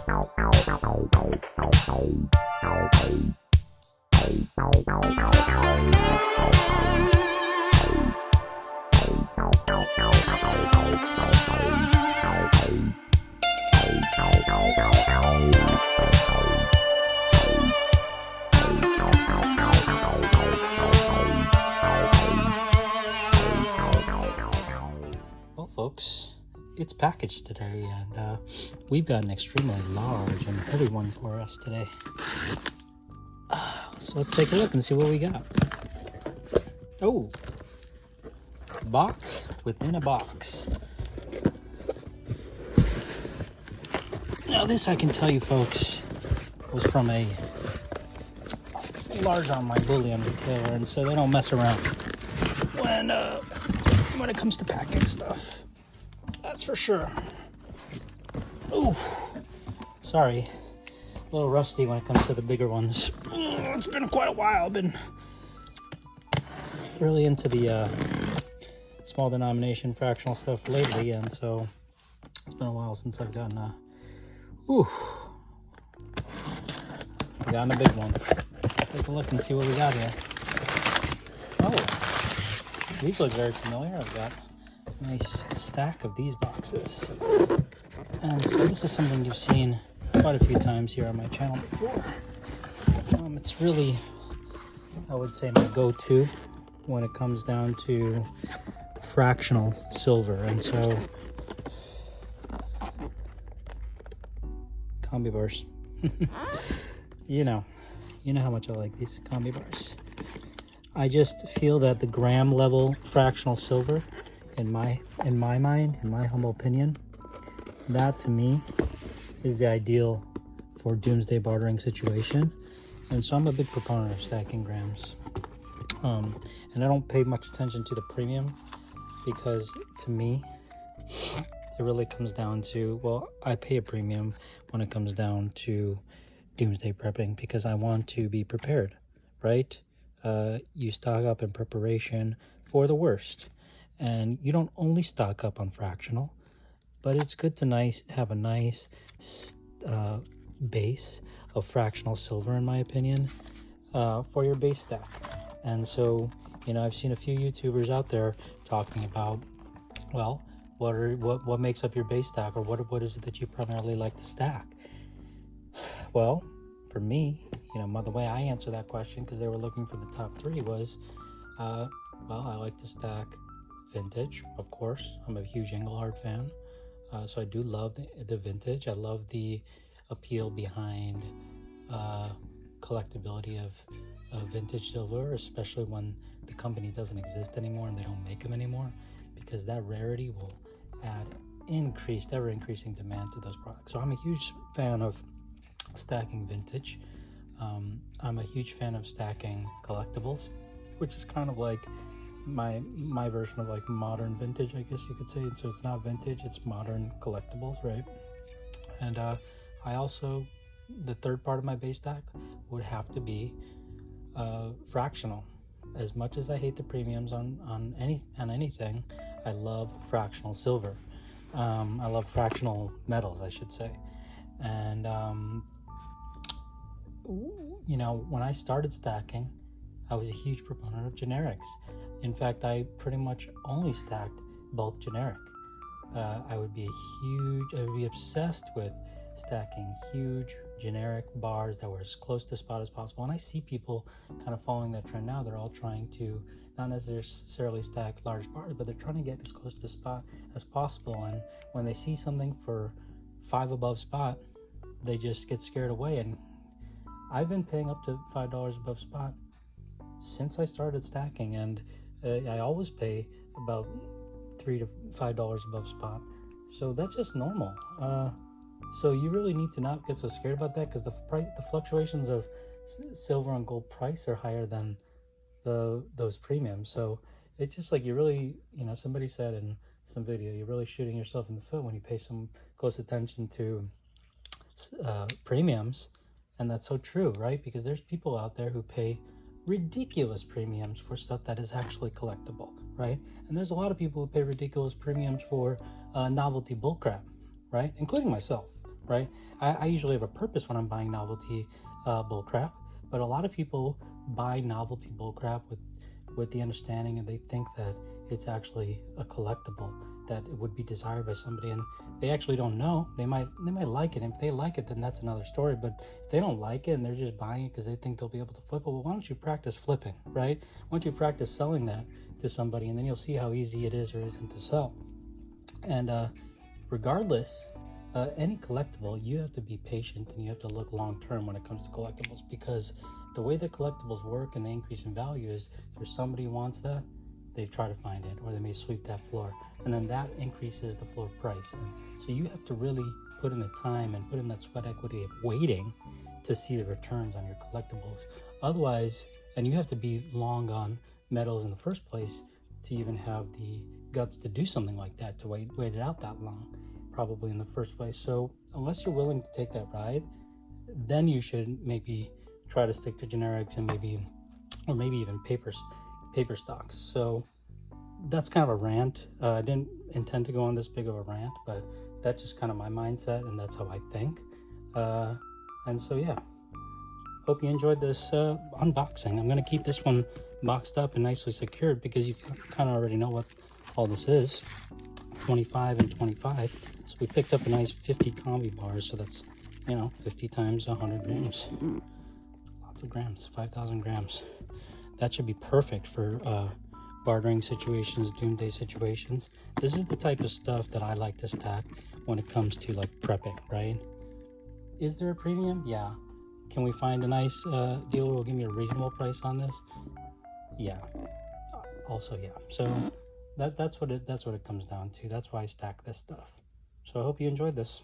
Well, folks, it's packaged today, and we've got an extremely large and heavy one for us today. So let's take a look and see what we got. Oh, box within a box. Now this, I can tell you folks, was from a large online bullion retailer, and so they don't mess around when it comes to packing stuff. That's for sure. Ooh, sorry, a little rusty when it comes to the bigger ones. It's been quite a while. I've been really into the small denomination fractional stuff lately, and so it's been a while since I've gotten a big one. Let's take a look and see what we got here. Oh, these look very familiar. I've got a nice stack of these boxes, and so this is something you've seen quite a few times here on my channel before. It's really, I would say, my go-to when it comes down to fractional silver, and so combi bars. you know how much I like these combi bars. I just feel that the gram level fractional silver, in my mind, in my humble opinion, that to me is the ideal for doomsday bartering situation. And so I'm a big proponent of stacking grams. And I don't pay much attention to the premium, because to me, it really comes down to, well, I pay a premium when it comes down to doomsday prepping, because I want to be prepared, right? You stock up in preparation for the worst. And you don't only stock up on fractional, but it's good to have a nice base of fractional silver, in my opinion, for your base stack. And so, I've seen a few YouTubers out there talking about, well, what makes up your base stack, or what is it that you primarily like to stack? Well, for me, the way I answer that question, because they were looking for the top three, was, I like to stack vintage, of course. I'm a huge Engelhard fan, so I do love the vintage. I love the appeal behind collectability of vintage silver, especially when the company doesn't exist anymore and they don't make them anymore, because that rarity will add ever increasing demand to those products. So I'm a huge fan of stacking vintage. I'm a huge fan of stacking collectibles, which is kind of like my version of like modern vintage, I guess you could say. So it's not vintage, it's modern collectibles, right? And I also, the third part of my base stack would have to be fractional. As much as I hate the premiums on anything, I love fractional silver. I love fractional metals, I should say. And when I started stacking, I was a huge proponent of generics. In fact, I pretty much only stacked bulk generic. I would be obsessed with stacking huge generic bars that were as close to spot as possible. And I see people kind of following that trend now. They're all trying to not necessarily stack large bars, but they're trying to get as close to spot as possible. And when they see something for 5 above spot, they just get scared away. And I've been paying up to $5 above spot since I started stacking, and I always pay about $3 to $5 above spot. So that's just normal. So you really need to not get so scared about that, because the fluctuations of silver and gold price are higher than those premiums. So it's just like, you really, somebody said in some video, you're really shooting yourself in the foot when you pay some close attention to premiums. And that's so true, right? Because there's people out there who pay ridiculous premiums for stuff that is actually collectible, right? And there's a lot of people who pay ridiculous premiums for novelty bullcrap, right? Including myself, right? I usually have a purpose when I'm buying novelty bullcrap, but a lot of people buy novelty bullcrap with the understanding, and they think that it's actually a collectible, that it would be desired by somebody, and they actually don't know. They might like it, and if they like it, then that's another story. But if they don't like it and they're just buying it because they think they'll be able to flip it, well, why don't you practice flipping, right? Why don't you practice selling that to somebody, and then you'll see how easy it is or isn't to sell. And regardless, any collectible, you have to be patient and you have to look long term when it comes to collectibles, because the way that collectibles work and they increase in value is there's somebody who wants that, they try to find it, or they may sweep that floor, and then that increases the floor price. And so you have to really put in the time and put in that sweat equity of waiting to see the returns on your collectibles. Otherwise, and you have to be long on metals in the first place to even have the guts to do something like that, to wait it out that long, probably in the first place. So unless you're willing to take that ride, then you should maybe try to stick to generics and maybe even paper stocks. So that's kind of a rant. I didn't intend to go on this big of a rant, but that's just kind of my mindset, and that's how I think. And so yeah, hope you enjoyed this unboxing. I'm going to keep this one boxed up and nicely secured because you kind of already know what all this is. 25 and 25. So we picked up a nice 50 combi bars, so that's, 50 times 100 grams. Lots of grams, 5,000 grams. That should be perfect for bartering situations, doomsday situations. This is the type of stuff that I like to stack when it comes to like prepping, right? Is there a premium? Yeah. Can we find a nice dealer who will give me a reasonable price on this? Yeah. Also, yeah. So that's what it comes down to. That's why I stack this stuff. So I hope you enjoyed this.